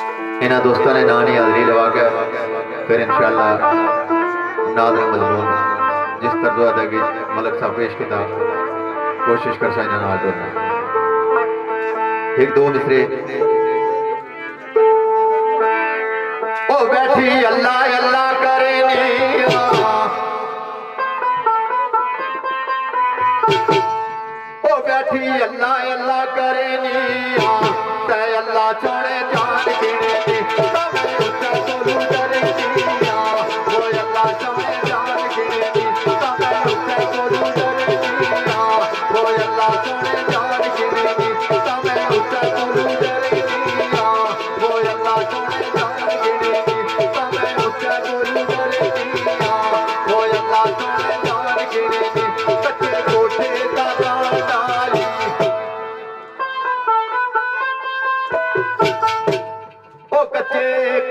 इन्होंने दोस्तों ने नानी हाजरी लवा के फिर इंशाअल्लाह नादर मजमून जिस तरह अदगी मलक साहब पेश किया कोशिश कर सा इन्होंने जोड़ना एक दो मिसरे ओ बैठी अल्लाह अल्लाह करे ओ बैठी अल्लाह अल्लाह करे तय अल्लाह छोड़े जान गिने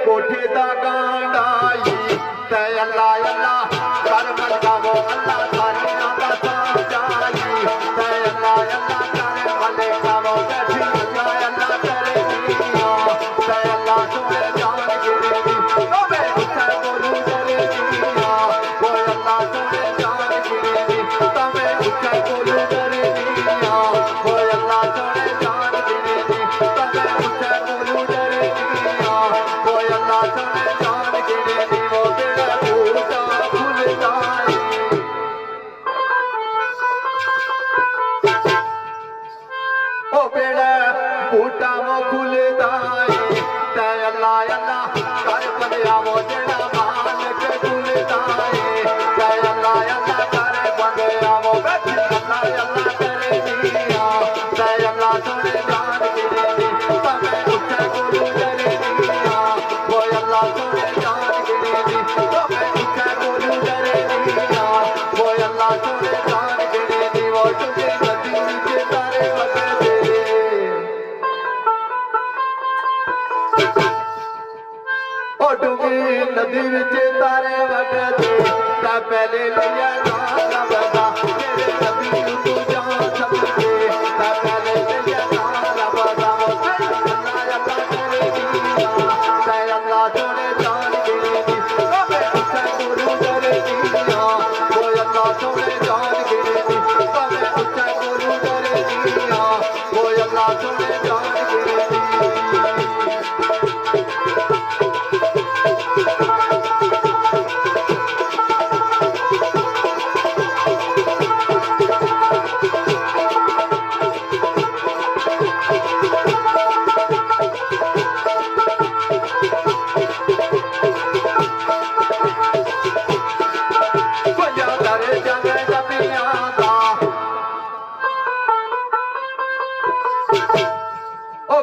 कोठे दा गांडाई तय अल्लाह अल्लाह कर मलकावो अल्लाह सारे आदा साजाई तय अल्लाह अल्लाह कर मलकावो बैठी अल्लाह अल्लाह करे तय अल्लाह सोने जान गिरे ओ मैं उठा बोलू करे वो अल्लाह सोने जान गिरे तो मैं उठा बोलू करे वो अल्लाह सोने जान गिरे तो मैं उठा बोलू करे वो अल्लाह सोने जान गिरे वो तेरा बूटा फूल जाए ओ बेड़ा बूटा वो फूल जाए तय अल्लाह अल्लाह कर बंदिया वो तेरा मालिक फूल जाए तय अल्लाह अल्लाह कर बंदिया वो बैठी अल्लाह अल्लाह करे तय अल्लाह सोने जान गिरे तो मैं उठा बोलू करे वो अल्लाह सोने जान गिरे तो मैं उठा बोलू करे वो अल्लाह सोने जान गिरे वो तुझे नदी के तारे वगैरह ओ डूबी नदी विच तारे वगैरह ता पहले लिया ना बता तेरे नबी तू जान सबके ता पहले लिया ना बता वो अल्लाह अल्लाह करे तय अल्लाह सोने जान गिरे तो मैं उठा बोलू करे वो अल्लाह सोने जान गिरे तो मैं उठा बोलू करे वो अल्लाह सोने जान गिरे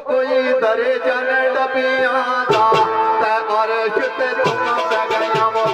कोई दरे जन डबिया दा तै अर्श ते तुम पे गया वो